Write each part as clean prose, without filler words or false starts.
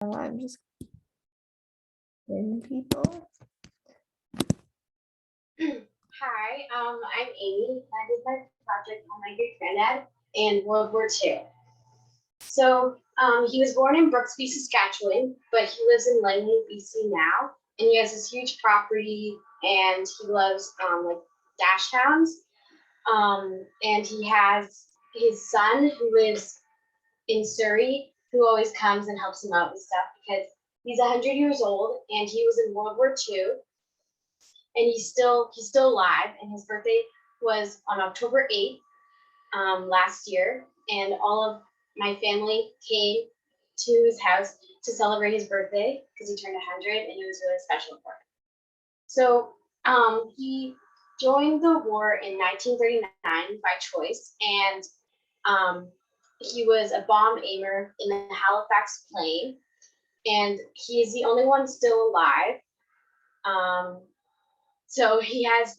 I'm just in people. Hi, I'm Amy. I did my project on my Great-Granddad in World War II. So he was born in Brooksby, Saskatchewan, but he lives in Langley, BC now, and he has this huge property, and he loves like dash hounds. And he has his son who lives in Surrey, who always comes and helps him out with stuff because he's 100 years old and he was in World War II, and he's still alive. And his birthday was on October 8th last year, and all of my family came to his house to celebrate his birthday because he turned 100, and it was really special for him. So he joined the war in 1939 by choice, and he was a bomb aimer in the Halifax plane, and he is the only one still alive. So he has,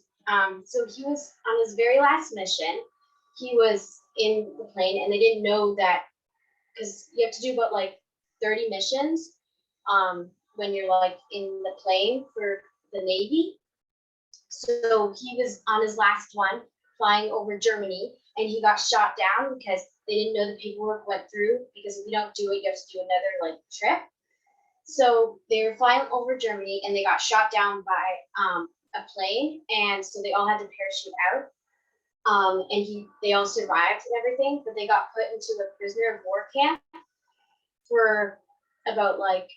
so he was on his very last mission. He was in the plane, and they didn't know that, because you have to do about like 30 missions when you're like in the plane for the Navy. So he was on his last one flying over Germany, and he got shot down because they didn't know the paperwork went through, because if you don't do it, you have to do another like trip. So they were flying over Germany, and they got shot down by a plane, and so they all had to parachute out. And they all survived and everything, but they got put into a prisoner of war camp for about like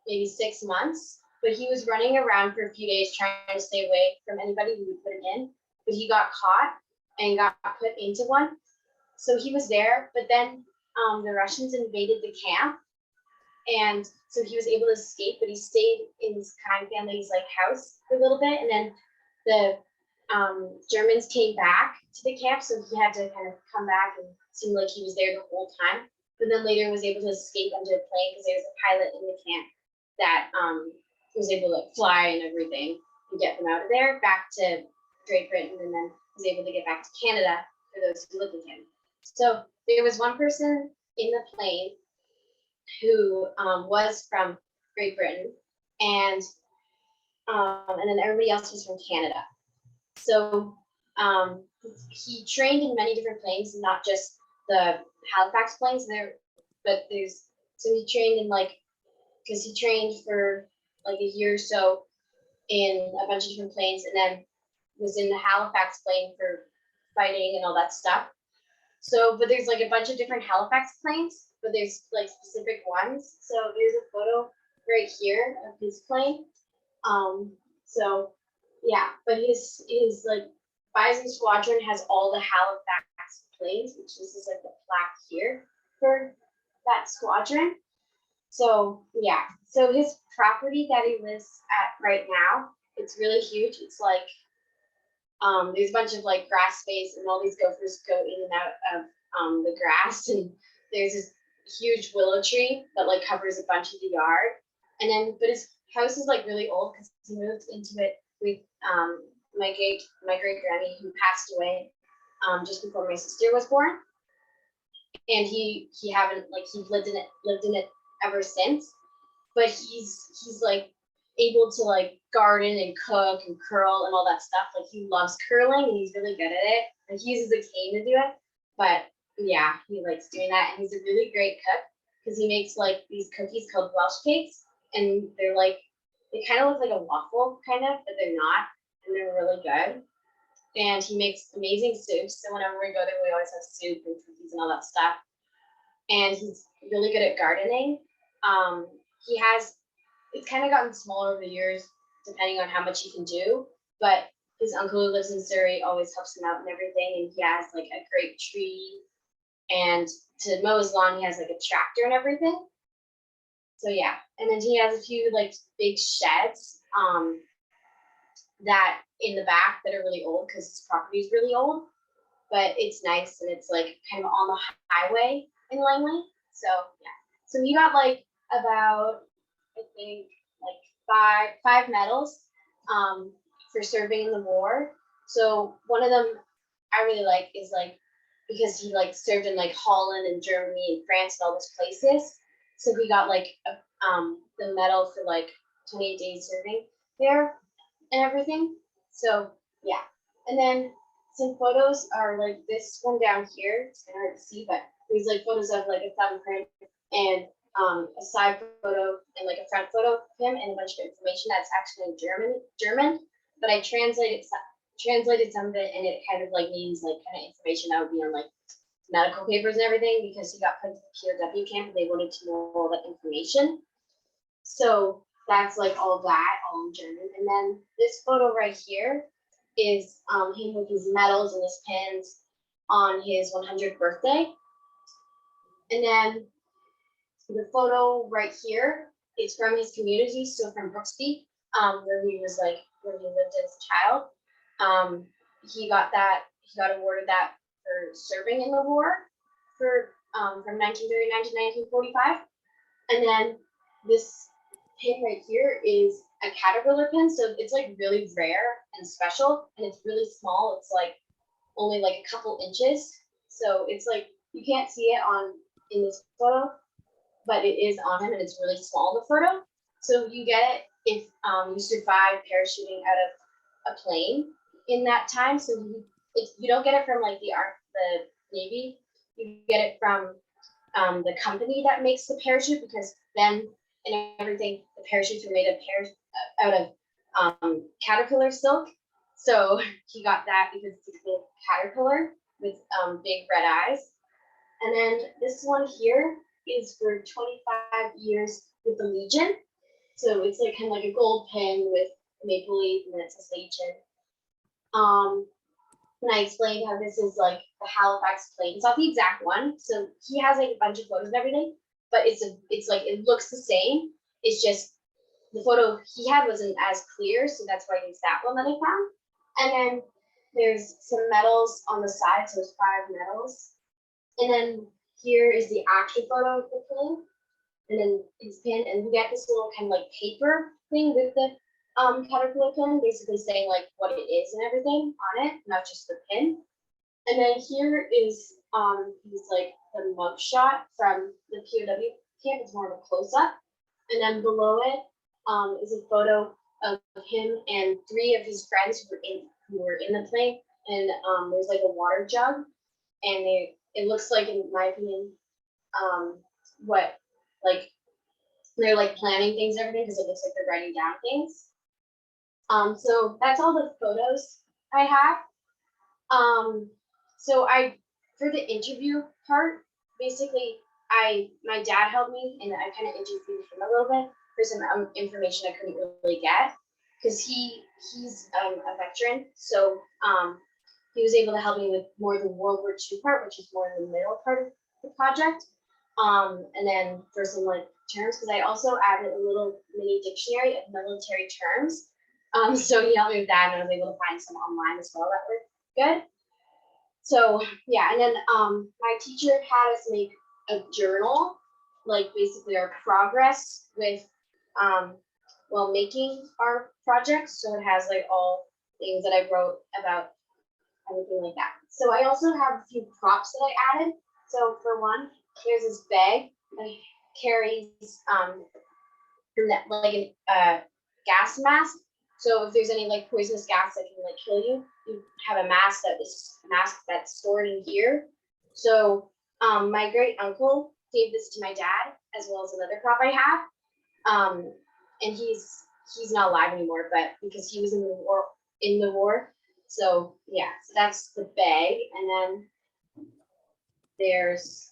maybe 6 months. But he was running around for a few days trying to stay away from anybody who would put him in. But he got caught and got put into one. So he was there, but then the Russians invaded the camp, and so he was able to escape, but he stayed in his kind family's like house for a little bit, and then the Germans came back to the camp, so he had to kind of come back and seem like he was there the whole time. But then later was able to escape onto a plane because there was a pilot in the camp that was able to like fly and everything and get them out of there back to Great Britain, and then was able to get back to Canada for those who lived with him. So there was one person in the plane who was from Great Britain, and then everybody else was from Canada. So he trained in many different planes, not just the Halifax planes there, but so he trained in like, because he trained for like a year or so in a bunch of different planes, and then was in the Halifax plane for fighting and all that stuff. So, but there's like a bunch of different Halifax planes, but there's like specific ones. So there's a photo right here of his plane. So yeah, but his like Bison Squadron has all the Halifax planes, which this is like the plaque here for that squadron. So yeah, so his property that he lives at right now, it's really huge. It's like there's a bunch of like grass space, and all these gophers go in and out of the grass, and there's this huge willow tree that like covers a bunch of the yard. And then, but his house is like really old because he moved into it with my great granny, who passed away just before my sister was born. And he haven't like he lived in it ever since. But he's like able to like garden and cook and curl and all that stuff. Like he loves curling, and he's really good at it. And he uses a cane to do it. But yeah, he likes doing that, and he's a really great cook because he makes like these cookies called Welsh cakes, and they're like, they kind of look like a waffle kind of, but they're not, and they're really good. And he makes amazing soups, so whenever we go there, we always have soup and cookies and all that stuff. And he's really good at gardening. He has, it's kind of gotten smaller over the years, depending on how much he can do. But his uncle who lives in Surrey always helps him out and everything. And he has like a grape tree, and to mow his lawn, he has like a tractor and everything. So yeah, and then he has a few like big sheds that in the back that are really old because his property is really old. But it's nice, and it's like kind of on the highway in Langley. So yeah, so he got like about, I think, like five medals for serving in the war. So one of them I really like is like, because he like served in like Holland and Germany and France and all those places. So he got like the medal for like 28 days serving there and everything. So yeah, and then some photos are like this one down here. It's kind of hard to see, but there's like photos of like a thumbprint and a side photo and like a front photo of him and a bunch of information that's actually in German, but I translated some of it, and it kind of like means like kind of information that would be on like medical papers and everything, because he got put to the POW camp and they wanted to know all that information. So that's like all that, all in German. And then this photo right here is him with his medals and his pins on his 100th birthday. And then the photo right here is from his community, so from Brooksby, where he was like, where he lived as a child. He got awarded that for serving in the war for from 1939 to 1945. And then this pin right here is a caterpillar pin, so it's like really rare and special, and it's really small. It's like only like a couple inches, so it's like you can't see it in this photo, but it is on him, and it's really small in the photo. So you get it if you survive parachuting out of a plane in that time. So you don't get it from like the Navy. You get it from the company that makes the parachute, because then and everything, the parachutes were made out of caterpillar silk. So he got that because it's a little caterpillar with big red eyes. And then this one here is for 25 years with the Legion. So it's like kind of like a gold pin with a maple leaf, and it says Legion. And I explained how this is like the Halifax plane. It's not the exact one. So he has like a bunch of photos and everything, but it's like it looks the same. It's just the photo he had wasn't as clear, so that's why I used that one that I found. And then there's some medals on the side, so there's 5 medals. And then here is the actual photo of the plane, and then his pin, and we get this little kind of like paper thing with the caterpillar pin, basically saying like what it is and everything on it, not just the pin. And then here is he's like the mug shot from the POW camp. It's more of a close up, and then below it is a photo of him and 3 of his friends who were in the plane, and there's like a water jug, and it looks like, in my opinion, what like they're like planning things and everything, because it looks like they're writing down things. So that's all the photos I have. So for the interview part, basically my dad helped me, and I kind of interviewed him a little bit for some information I couldn't really get, because he's a veteran, so he was able to help me with more of the World War II part, which is more in the middle part of the project. And then for some like terms, because I also added a little mini dictionary of military terms. So he helped me with that, and I was able to find some online as well that were good. So yeah, and then my teacher had us make a journal, like basically our progress with while making our project. So it has like all things that I wrote about, everything like that. So I also have a few props that I added. So for one, there's this bag that carries like a gas mask. So if there's any like poisonous gas that can like kill you, you have a mask that's stored in here. So my great uncle gave this to my dad, as well as another prop I have. And he's not alive anymore, but because he was in the war. So yeah, so that's the bag. And then there's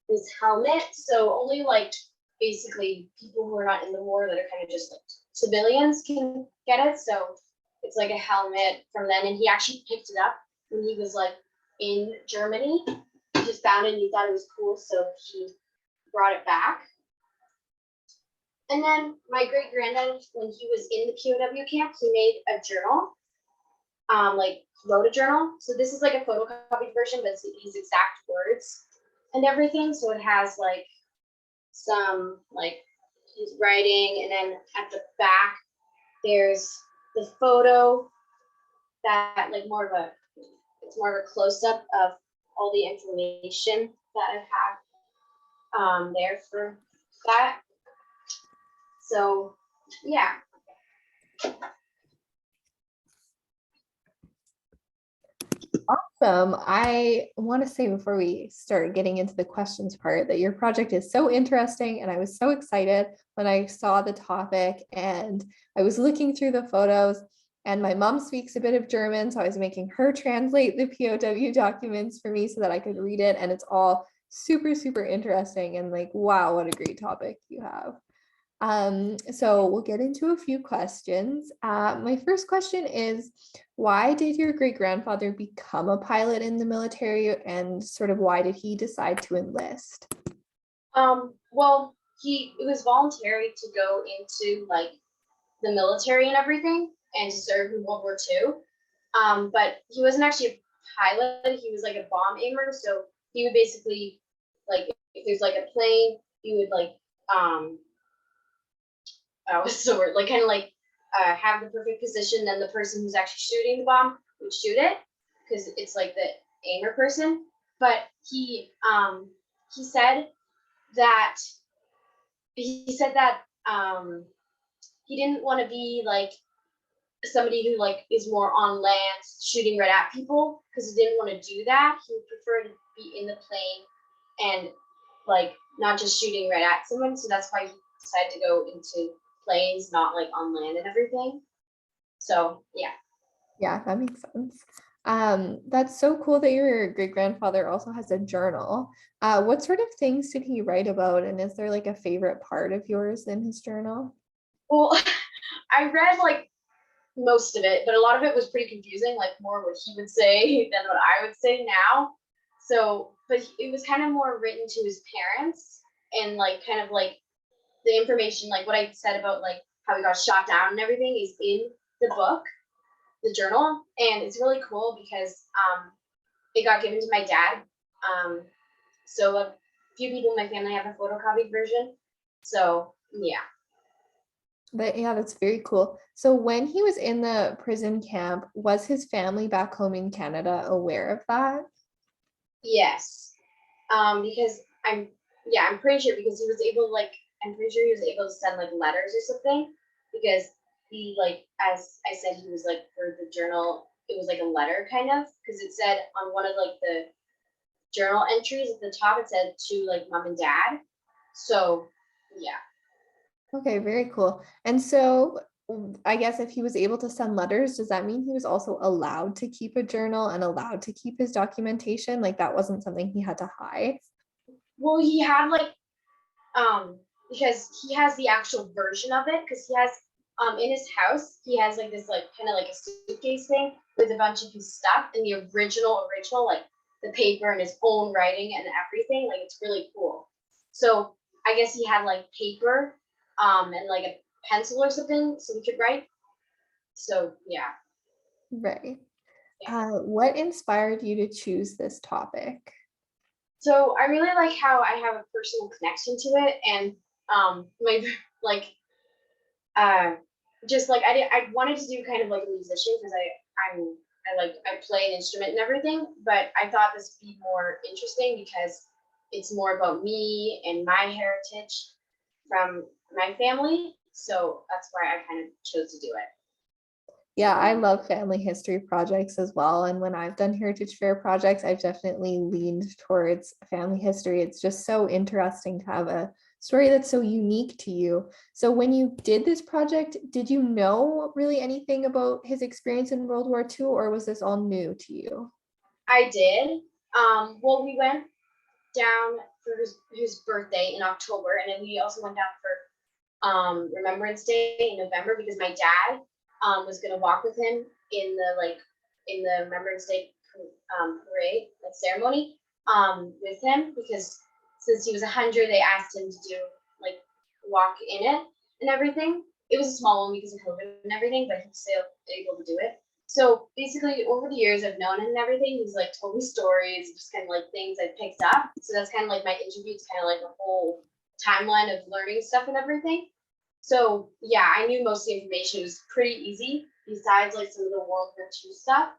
this helmet. So only like basically people who are not in the war, that are kind of just like civilians, can get it. So it's like a helmet from then, and he actually picked it up when he was like in Germany. He just found it and he thought it was cool, so he brought it back. And then my great-granddad, when he was in the POW camp, he made a journal, like wrote a journal. So this is like a photocopied version, but it's his exact words and everything. So it has like some like his writing, and then at the back there's the photo that like it's more of a close-up of all the information that I have there for that. So yeah. Awesome. I want to say before we start getting into the questions part that your project is so interesting, and I was so excited when I saw the topic, and I was looking through the photos, and my mom speaks a bit of German, so I was making her translate the POW documents for me so that I could read it, and it's all super, super interesting, and like, wow, what a great topic you have. So we'll get into a few questions. My first question is, why did your great-grandfather become a pilot in the military, and sort of why did he decide to enlist? Well, it was voluntary to go into like the military and everything and to serve in World War II. But he wasn't actually a pilot, he was like a bomb aimer. So he would basically like if there's like a plane, he would like what's the word? Like kind of like have the perfect position, then the person who's actually shooting the bomb would shoot it because it's like the aimer person. But he said that he didn't want to be like somebody who like is more on land shooting right at people because he didn't want to do that. He would prefer to be in the plane and like not just shooting right at someone. So that's why he decided to go into planes, not like on land and everything. So yeah. Yeah, that makes sense. That's so cool that your great-grandfather also has a journal. What sort of things did he write about, and is there like a favorite part of yours in his journal? Well, I read like most of it, but a lot of it was pretty confusing, like more what he would say than what I would say now. So, but it was kind of more written to his parents and like kind of like the information, like what I said about like how he got shot down and everything is in the book, the journal, and it's really cool because it got given to my dad. So a few people in my family have a photocopied version. So yeah. But yeah, that's very cool. So when he was in the prison camp, was his family back home in Canada aware of that? Yes. Because I'm pretty sure because he was able to like I'm pretty sure he was able to send like letters or something because he like as I said he was like for the journal it was like a letter kind of because it said on one of like the journal entries at the top it said to like mom and dad. So yeah. Okay, very cool. And so I guess if he was able to send letters, does that mean he was also allowed to keep a journal and allowed to keep his documentation? Like that wasn't something he had to hide? Well, he had like because he has the actual version of it because he has in his house he has like this like kind of like a suitcase thing with a bunch of his stuff and the original like the paper and his own writing and everything like it's really cool. So I guess he had like paper and like a pencil or something so he could write. So yeah. Right. What inspired you to choose this topic? So I really like how I have a personal connection to it and my like just like I wanted to do kind of like a musician because I play an instrument and everything, but I thought this would be more interesting because it's more about me and my heritage from my family. So that's why I kind of chose to do it. Yeah, I love family history projects as well. And when I've done Heritage Fair projects, I've definitely leaned towards family history. It's just so interesting to have a story that's so unique to you. So when you did this project, did you know really anything about his experience in World War II, or was this all new to you? I did. Well, we went down for his birthday in October, and then we also went down for Remembrance Day in November because my dad was gonna walk with him in the Remembrance Day parade like ceremony with him because since he was 100 they asked him to do like walk in it and everything. It was a small one because of COVID and everything, but he was still able to do it. So basically over the years I've known him and everything. He's like told me stories, just kind of like things I picked up. So that's kind of like my interview. It's kind of like a whole timeline of learning stuff and everything. So yeah, I knew most of the information. It was pretty easy, besides like some of the World War II stuff.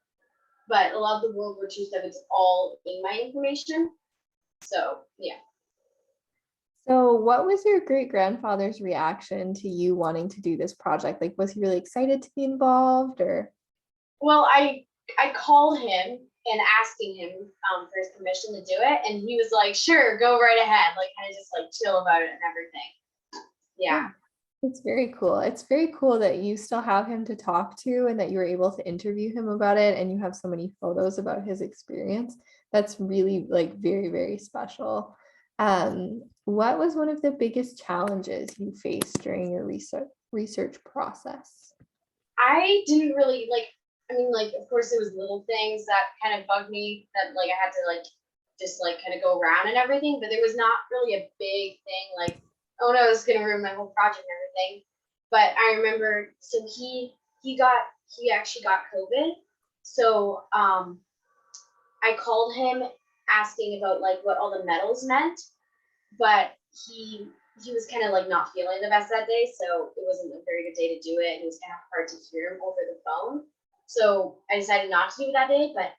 But a lot of the World War II stuff, it's all in my information. So yeah. So what was your great-grandfather's reaction to you wanting to do this project? Like, was he really excited to be involved or? Well, I called him and asking him for his permission to do it, and he was like, "Sure, go right ahead." Like, kind of just like chill about it and everything. Yeah, Yeah. it's very cool. It's very cool that you still have him to talk to and that you were able to interview him about it and you have so many photos about his experience. That's really like very, very special. What was one of the biggest challenges you faced during your research process? I didn't really like. I mean, like, of course, there was little things that kind of bugged me that like I had to like just like kind of go around and everything, but there was not really a big thing like, oh no, it's gonna ruin my whole project and everything. But I remember, so he actually got COVID, so I called him asking about like what all the medals meant, but he was kind of like not feeling the best that day, so it wasn't a very good day to do it, and it was kind of hard to hear him over the phone. So I decided not to do it that day, but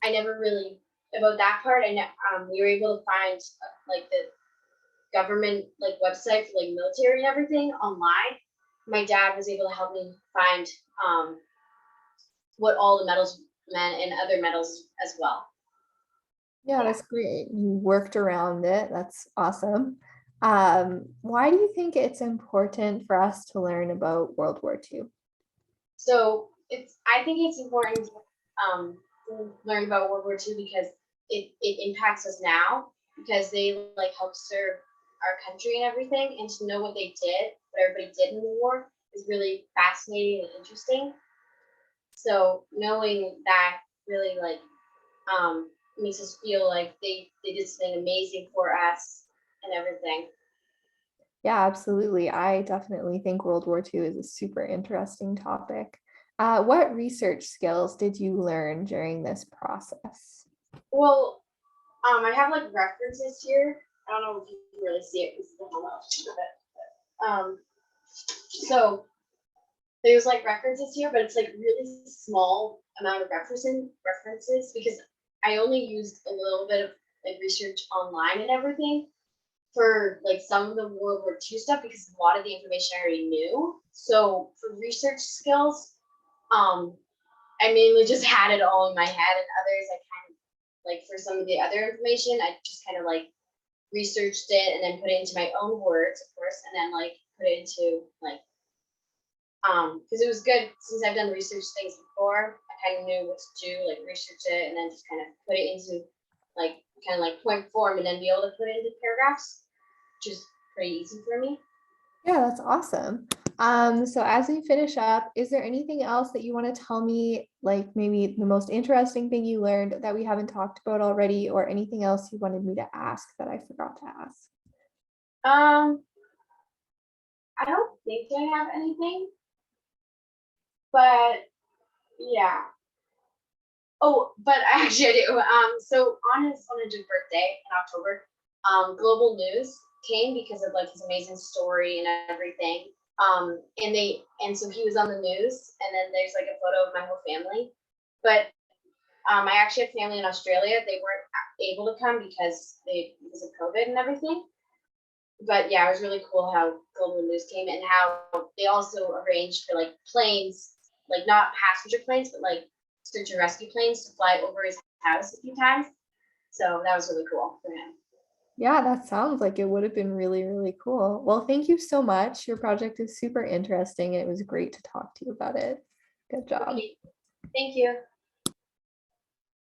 I never really about that part. We were able to find like the government like website for like military and everything online. My dad was able to help me find what all the medals meant and other medals as well. Yeah, Yeah. that's great. You worked around it. That's awesome. Why do you think it's important for us to learn about World War II? So I think it's important to learn about World War II because it impacts us now because they like help serve our country and everything, and to know what they did, what everybody did in the war is really fascinating and interesting. So knowing that really like makes us feel like they did something amazing for us and everything. Yeah, absolutely. I definitely think World War II is a super interesting topic. What research skills did you learn during this process? Well, I have like references here. I don't know if you can really see it because it's a little bit. So there's like references here, but it's like really small amount of references because I only used a little bit of like research online and everything for like some of the World War II stuff because a lot of the information I already knew. So for research skills, um, I mainly just had it all in my head, and others I kind of like for some of the other information, I just kind of like researched it and then put it into my own words, of course, and then like put it into like because it was good since I've done research things before. I kind of knew what to do, like research it, and then just kind of put it into like kind of like point form, and then be able to put it into paragraphs, which is pretty easy for me. Yeah, that's awesome. So as we finish up, is there anything else that you want to tell me, like maybe the most interesting thing you learned that we haven't talked about already, or anything else you wanted me to ask that I forgot to ask? Um, I don't think I have anything, but yeah. Oh, but actually I do. So on his birthday in October, Global News came because of like his amazing story and everything. And so he was on the news, and then there's like a photo of my whole family. But I actually have family in Australia. They weren't able to come because of COVID and everything. But yeah, it was really cool how Global News came and how they also arranged for like planes, like not passenger planes, but like search and rescue planes to fly over his house a few times. So that was really cool for him. Yeah, that sounds like it would have been really, really cool. Well, thank you so much. Your project is super interesting and it was great to talk to you about it. Good job. Okay, thank you.